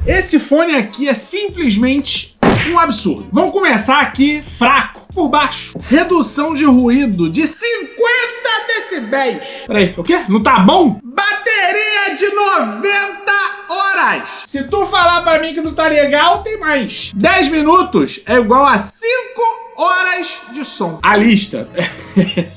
Esse fone aqui é simplesmente um absurdo. Vamos começar aqui fraco, por baixo. Redução de ruído de 50 decibéis. Peraí, o quê? Não tá bom? Bateria de 90 horas. Se tu falar pra mim que não tá legal, tem mais. 10 minutos é igual a 5 horas de som. A lista,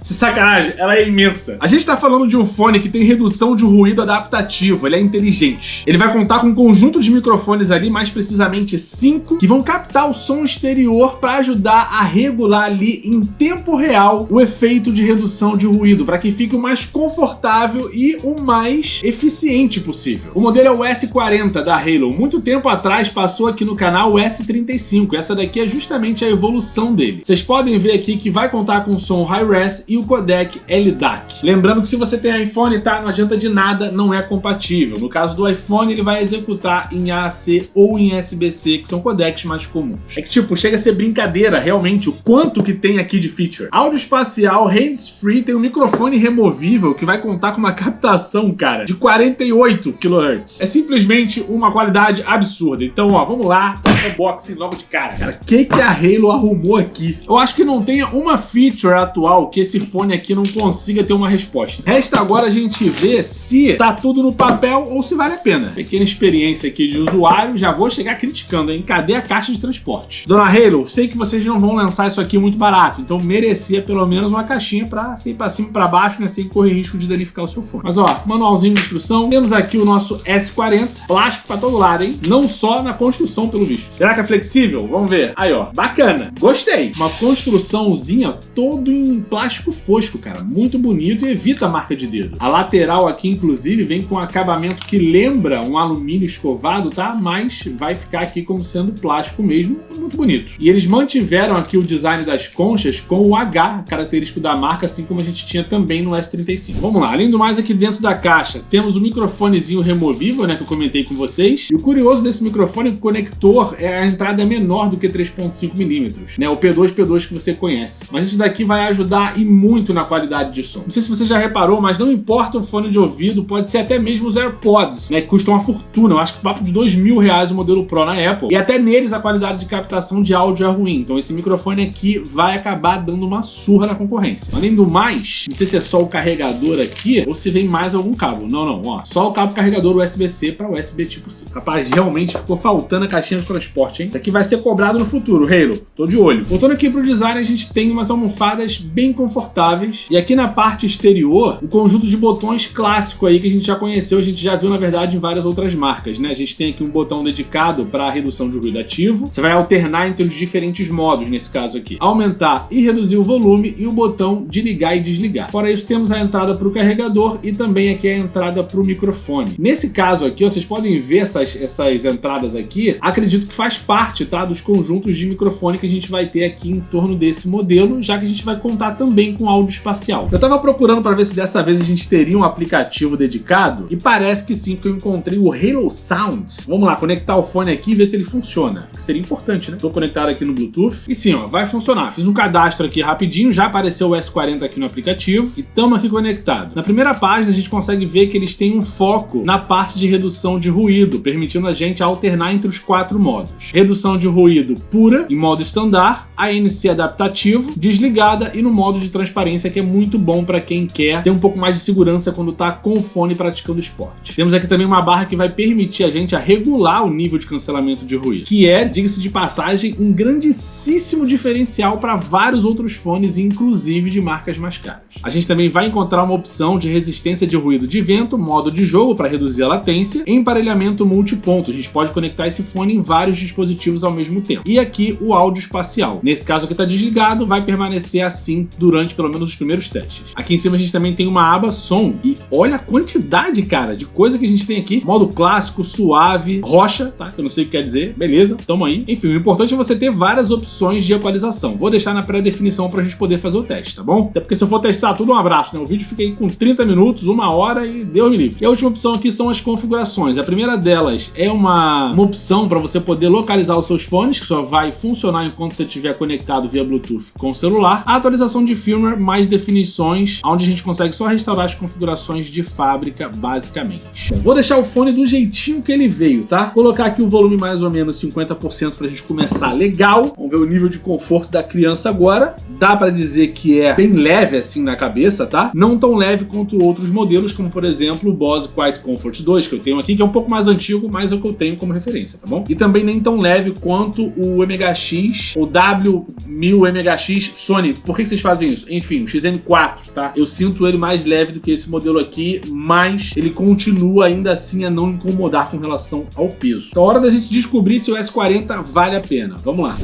se sacanagem, ela é imensa. A gente tá falando de um fone que tem redução de ruído adaptativo, ele é inteligente. Ele vai contar com um conjunto de microfones ali, mais precisamente 5, que vão captar o som exterior para ajudar a regular ali em tempo real o efeito de redução de ruído, para que fique o mais confortável e o mais eficiente possível. O modelo é o S40 da Halo. Muito tempo atrás passou aqui no canal o S35. Essa daqui é justamente a evolução dele. Vocês podem ver aqui que vai contar com o som Hi-Res e o codec LDAC. Lembrando que se você tem iPhone, tá, não adianta de nada, não é compatível. No caso do iPhone, ele vai executar em AAC ou em SBC, que são codecs mais comuns. É que tipo, chega a ser brincadeira realmente o quanto que tem aqui de feature. Áudio espacial, hands-free, tem um microfone removível que vai contar com uma captação, cara, de 48 kHz. É simplesmente uma qualidade absurda. Então, ó, vamos lá, unboxing logo de cara. Cara, o que a Halo arrumou aqui? Eu acho que não tenha uma feature atual que esse fone aqui não consiga ter uma resposta. Resta agora a gente ver se tá tudo no papel ou se vale a pena. Pequena experiência aqui de usuário, já vou chegar criticando, hein? Cadê a caixa de transporte? Dona Halo, sei que vocês não vão lançar isso aqui muito barato, então merecia pelo menos uma caixinha pra ir pra cima e pra baixo, né? Sem correr risco de danificar o seu fone. Mas ó, manualzinho de instrução. Temos aqui o nosso S40, plástico pra todo lado, hein? Não só na construção, pelo visto. Será que é flexível? Vamos ver. Aí, ó, bacana. Gostei. Uma construçãozinha todo em plástico fosco, cara. Muito bonito e evita a marca de dedo. A lateral aqui, inclusive, vem com um acabamento que lembra um alumínio escovado, tá? Mas vai ficar aqui como sendo plástico mesmo. Muito bonito. E eles mantiveram aqui o design das conchas com o H, característico da marca, assim como a gente tinha também no S35. Vamos lá. Além do mais, aqui dentro da caixa, temos o microfonezinho removível, né? Que eu comentei com vocês. E o curioso desse microfone, o conector, a entrada é menor do que 3.5mm, né? O P2 que você conhece. Mas isso daqui vai ajudar e muito na qualidade de som. Não sei se você já reparou, mas não importa o fone de ouvido, pode ser até mesmo os AirPods, né? Que custam uma fortuna. Eu acho que papo de R$2.000 o modelo Pro na Apple. E até neles a qualidade de captação de áudio é ruim. Então esse microfone aqui vai acabar dando uma surra na concorrência. Além do mais, não sei se é só o carregador aqui ou se vem mais algum cabo. Não, ó. Só o cabo carregador USB-C para USB tipo C. Rapaz, realmente ficou faltando a caixinha de transporte, hein? Isso aqui vai ser cobrado no futuro, Halo. Tô de olho. Voltando aqui pro design, a gente tem umas almofadas bem confortáveis. E aqui na parte exterior, o conjunto de botões clássico aí que a gente já conheceu, a gente já viu, na verdade, em várias outras marcas, né? A gente tem aqui um botão dedicado para redução de ruído ativo. Você vai alternar entre os diferentes modos, nesse caso aqui. Aumentar e reduzir o volume e o botão de ligar e desligar. Fora isso, temos a entrada para o carregador e também aqui a entrada para o microfone. Nesse caso aqui, ó, vocês podem ver essas entradas aqui. Acredito que faz parte, tá, dos conjuntos de microfone que a gente vai ter aqui em torno desse modelo, já que a gente vai contar também com áudio espacial. Eu tava procurando para ver se dessa vez a gente teria um aplicativo dedicado e parece que sim, porque eu encontrei o Halo Sound. Vamos lá, conectar o fone aqui e ver se ele funciona, que seria importante, né? Tô conectado aqui no Bluetooth e sim, ó, vai funcionar. Fiz um cadastro aqui rapidinho, já apareceu o S40 aqui no aplicativo e estamos aqui conectados. Na primeira página a gente consegue ver que eles têm um foco na parte de redução de ruído, permitindo a gente alternar entre os 4 modos. Redução de ruído pura, em modo standard, ANC adaptativo, desligada e no modo de transparência, que é muito bom para quem quer ter um pouco mais de segurança quando tá com o fone praticando esporte. Temos aqui também uma barra que vai permitir a gente a regular o nível de cancelamento de ruído, que é, diga-se de passagem, um grandíssimo diferencial para vários outros fones, inclusive de marcas mais caras. A gente também vai encontrar uma opção de resistência de ruído de vento, modo de jogo para reduzir a latência, emparelhamento multiponto. A gente pode conectar esse fone em vários dispositivos ao mesmo tempo. E aqui o áudio espacial. Nesse caso aqui tá desligado, vai permanecer assim durante pelo menos os primeiros testes. Aqui em cima a gente também tem uma aba som e olha a quantidade, cara, de coisa que a gente tem aqui. Modo clássico, suave, rocha, tá? Que eu não sei o que quer dizer. Beleza, tamo aí. Enfim, o importante é você ter várias opções de equalização. Vou deixar na pré-definição pra gente poder fazer o teste, tá bom? Até porque se eu for testar tudo, um abraço, né? O vídeo fica aí com 30 minutos, 1 hora e Deus me livre. E a última opção aqui são as configurações. A primeira delas é uma opção para você poder localizar os seus fones, que só vai funcionar enquanto você estiver conectado via Bluetooth com o celular, a atualização de firmware, mais definições, onde a gente consegue só restaurar as configurações de fábrica, basicamente. Vou deixar o fone do jeitinho que ele veio, tá? Vou colocar aqui o volume mais ou menos 50% pra gente começar legal. Vamos ver o nível de conforto da criança agora. Dá pra dizer que é bem leve assim na cabeça, tá? Não tão leve quanto outros modelos, como por exemplo o Bose Quiet Comfort 2, que eu tenho aqui, que é um pouco mais antigo, mas é o que eu tenho como referência, tá bom? E também nem tão leve quanto o MHX, o W1000MHX Sony. Por que vocês fazem isso? Enfim, o XM4, tá? Eu sinto ele mais leve do que esse modelo aqui, mas ele continua ainda assim a não incomodar com relação ao peso. Então é hora da gente descobrir se o S40 vale a pena. Vamos lá.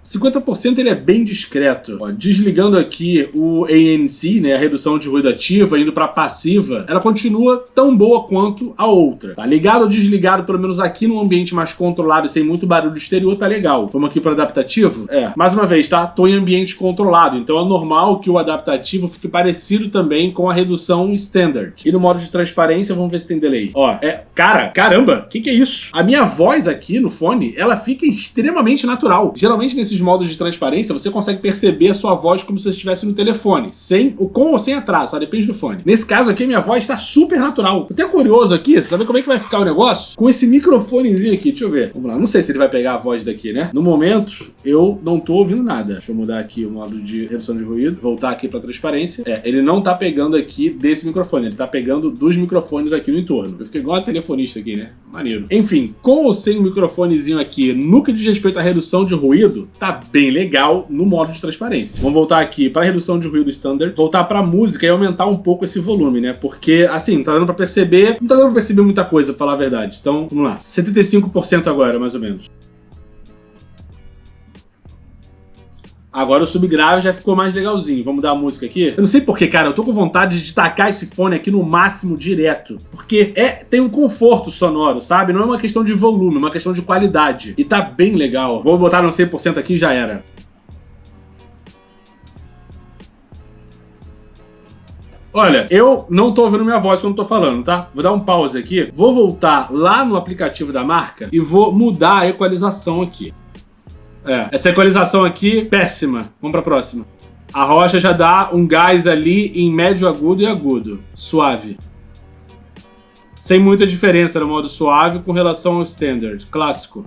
50% ele é bem discreto. Ó, desligando aqui o ANC, né, a redução de ruído ativa, indo para passiva, ela continua tão boa quanto a outra. Tá ligado ou desligado, pelo menos aqui num ambiente mais controlado e sem muito barulho exterior, tá legal. Vamos aqui para adaptativo? Mais uma vez, tá? Tô em ambiente controlado, então é normal que o adaptativo fique parecido também com a redução standard. E no modo de transparência, vamos ver se tem delay. Ó, caramba, que é isso? A minha voz aqui no fone, ela fica extremamente natural. Geralmente nesses modos de transparência, você consegue perceber a sua voz como se você estivesse no telefone, com ou sem atraso, tá? Depende do fone. Nesse caso aqui, minha voz está super natural. Tô até curioso aqui, saber como é que vai ficar o negócio com esse microfonezinho aqui. Deixa eu ver. Vamos lá. Não sei se ele vai pegar a voz daqui, né? No momento, eu não tô ouvindo nada. Deixa eu mudar aqui o modo de redução de ruído, voltar aqui pra transparência. Ele não tá pegando aqui desse microfone, ele tá pegando dos microfones aqui no entorno. Eu fiquei igual a telefonista aqui, né? Maneiro. Enfim, com ou sem o microfonezinho aqui, no que diz respeito à redução de ruído, tá bem legal no modo de transparência. Vamos voltar aqui para redução de ruído standard, voltar para música e aumentar um pouco esse volume, né? Porque, assim, não tá dando pra perceber muita coisa, pra falar a verdade. Então, vamos lá. 75% agora, mais ou menos. Agora o subgrave já ficou mais legalzinho. Vamos dar a música aqui? Eu não sei porquê, cara. Eu tô com vontade de tacar esse fone aqui no máximo direto. Porque tem um conforto sonoro, sabe? Não é uma questão de volume, é uma questão de qualidade. E tá bem legal. Vou botar no 100% aqui e já era. Olha, eu não tô ouvindo minha voz quando tô falando, tá? Vou dar um pause aqui. Vou voltar lá no aplicativo da marca e vou mudar a equalização aqui. Essa equalização aqui, péssima. Vamos pra próxima. A rocha já dá um gás ali em médio agudo e agudo. Suave. Sem muita diferença no modo suave com relação ao standard, clássico.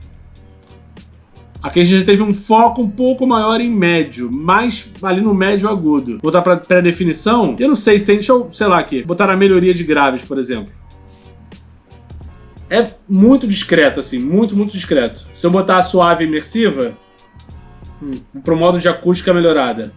Aqui a gente já teve um foco um pouco maior em médio, mais ali no médio agudo. Voltar pra pré-definição, eu não sei se tem, deixa eu, sei lá aqui, botar na melhoria de graves, por exemplo. É muito discreto, assim, muito discreto. Se eu botar a suave e imersiva, pro modo de acústica melhorada.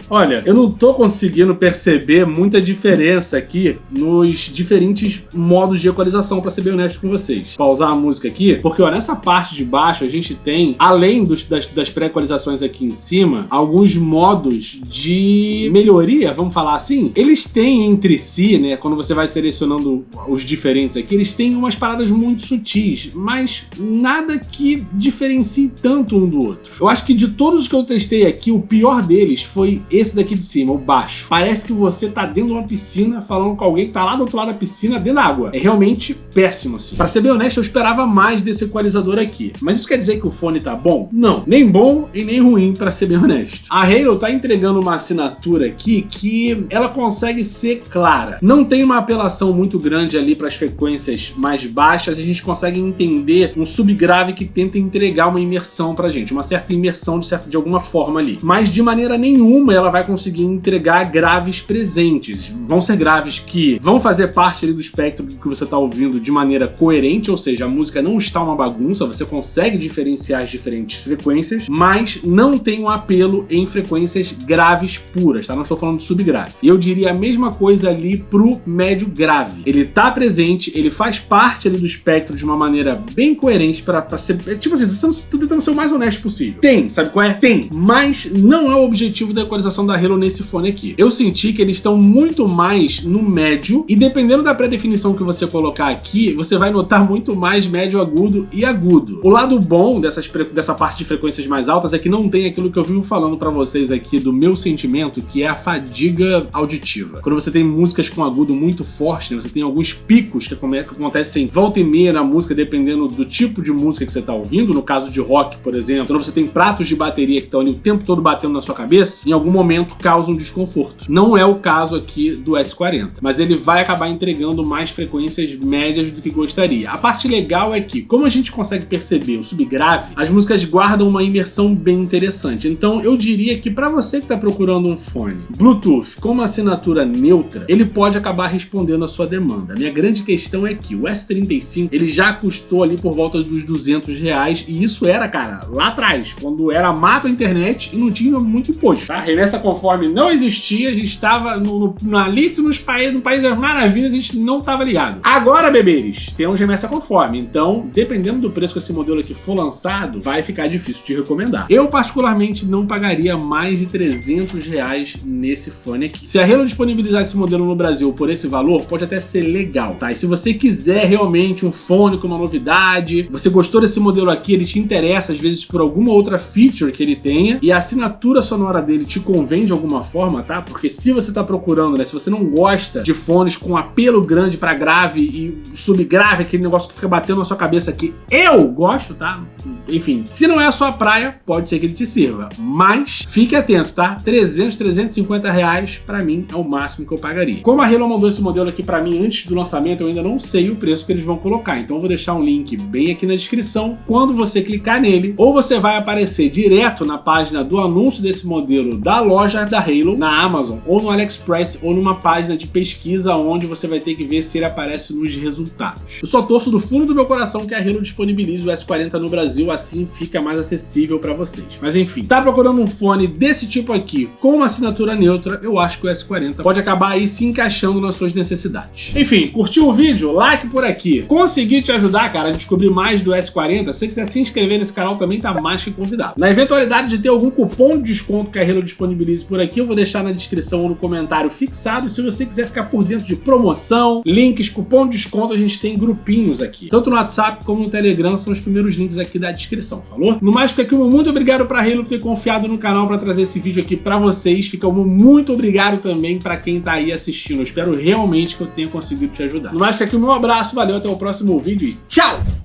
Olha, eu não tô conseguindo perceber muita diferença aqui nos diferentes modos de equalização, pra ser bem honesto com vocês. Pausar a música aqui, porque ó, nessa parte de baixo a gente tem, além das pré-equalizações aqui em cima, alguns modos de melhoria, vamos falar assim. Eles têm entre si, né, quando você vai selecionando os diferentes aqui, eles têm umas paradas muito sutis, mas nada que diferencie tanto um do outro. Eu acho que de todos os que eu testei aqui, o pior deles foi esse daqui de cima, o baixo. Parece que você tá dentro de uma piscina falando com alguém que tá lá do outro lado da piscina, dentro da água. É realmente péssimo, assim. Pra ser bem honesto, eu esperava mais desse equalizador aqui. Mas isso quer dizer que o fone tá bom? Não. Nem bom e nem ruim, pra ser bem honesto. A Halo tá entregando uma assinatura aqui que ela consegue ser clara. Não tem uma apelação muito grande ali pras frequências mais baixas, a gente consegue entender um subgrave que tenta entregar uma imersão pra gente, uma certa imersão de alguma forma ali. Mas de maneira nenhuma ela vai conseguir entregar graves presentes. Vão ser graves que vão fazer parte ali do espectro do que você está ouvindo de maneira coerente, ou seja, a música não está uma bagunça, você consegue diferenciar as diferentes frequências, mas não tem um apelo em frequências graves puras, tá? Não estou falando de subgrave. E eu diria a mesma coisa ali pro médio grave. Ele tá presente, ele faz parte ali do espectro de uma maneira bem coerente para ser, tipo assim, tô tentando ser o mais honesto possível. Tem, sabe qual é? Tem, mas não é o objetivo da equalização configuração da Halo nesse fone aqui. Eu senti que eles estão muito mais no médio e dependendo da pré-definição que você colocar aqui, você vai notar muito mais médio agudo e agudo. O lado bom dessa parte de frequências mais altas é que não tem aquilo que eu vivo falando pra vocês aqui do meu sentimento, que é a fadiga auditiva. Quando você tem músicas com agudo muito forte, né, você tem alguns picos que acontecem volta e meia na música, dependendo do tipo de música que você tá ouvindo. No caso de rock, por exemplo, quando você tem pratos de bateria que estão ali o tempo todo batendo na sua cabeça, em algum momento causa um desconforto. Não é o caso aqui do S40, mas ele vai acabar entregando mais frequências médias do que gostaria. A parte legal é que, como a gente consegue perceber o subgrave, as músicas guardam uma imersão bem interessante. Então eu diria que para você que tá procurando um fone Bluetooth com uma assinatura neutra, ele pode acabar respondendo a sua demanda. A minha grande questão é que o S35 ele já custou ali por volta dos R$200 e isso era, cara, lá atrás, quando era mato a internet e não tinha muito imposto, tá? Remessa conforme não existia, a gente estava no Alice no País das Maravilhas, a gente não estava ligado. Agora, bebês, temos remessa conforme, então, dependendo do preço que esse modelo aqui for lançado, vai ficar difícil de recomendar. Eu, particularmente, não pagaria mais de R$300 nesse fone aqui. Se a Halo disponibilizar esse modelo no Brasil por esse valor, pode até ser legal, tá? E se você quiser realmente um fone com uma novidade, você gostou desse modelo aqui, ele te interessa, às vezes, por alguma outra feature que ele tenha, e a assinatura sonora dele te convém de alguma forma, tá? Porque se você tá procurando, né, se você não gosta de fones com apelo grande pra grave e subgrave, aquele negócio que fica batendo na sua cabeça aqui, eu gosto, tá? Enfim, se não é a sua praia, pode ser que ele te sirva, mas fique atento, tá? 300, 350 reais pra mim é o máximo que eu pagaria. Como a Halo mandou esse modelo aqui pra mim antes do lançamento, eu ainda não sei o preço que eles vão colocar, então eu vou deixar um link bem aqui na descrição. Quando você clicar nele, ou você vai aparecer direto na página do anúncio desse modelo da loja da Halo, na Amazon, ou no AliExpress, ou numa página de pesquisa onde você vai ter que ver se ele aparece nos resultados. Eu só torço do fundo do meu coração que a Halo disponibilize o S40 no Brasil, assim fica mais acessível para vocês. Mas enfim, tá procurando um fone desse tipo aqui, com uma assinatura neutra, eu acho que o S40 pode acabar aí se encaixando nas suas necessidades. Enfim, curtiu o vídeo? Like por aqui. Consegui te ajudar, cara, a descobrir mais do S40? Se você quiser se inscrever nesse canal também tá mais que convidado. Na eventualidade de ter algum cupom de desconto que a Halo disponibilize por aqui, eu vou deixar na descrição ou no comentário fixado. Se você quiser ficar por dentro de promoção, links, cupom de desconto, a gente tem grupinhos aqui. Tanto no WhatsApp como no Telegram, são os primeiros links aqui da descrição, falou? No mais, fica aqui um muito obrigado pra Halo por ter confiado no canal pra trazer esse vídeo aqui pra vocês. Fica um muito obrigado também pra quem tá aí assistindo. Eu espero realmente que eu tenha conseguido te ajudar. No mais, fica aqui o meu abraço, valeu, até o próximo vídeo e tchau!